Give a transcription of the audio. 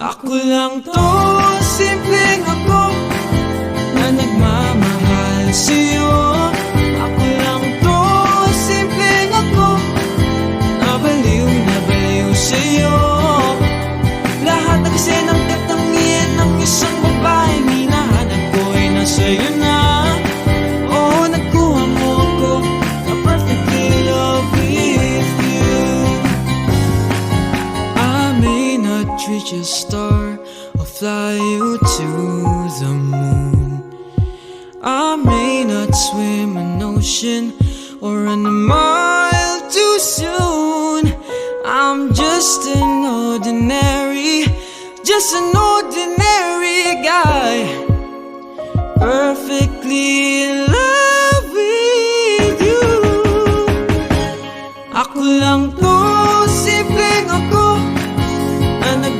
Ako lang to, simpleng ako na nagmamahal sa'yo. Ako lang to, simpleng ako nabaliw sa'yo. Lahat ng senang katangian ng isang babae hinahanap ko ay nasa'yo na. Oo, nagkuha mo ako na perfectly love with you. I may not reach a star or fly you to the moon. I may not swim an ocean or run a mile too soon. I'm just an ordinary guy, perfectly in love with you. Ako lang to,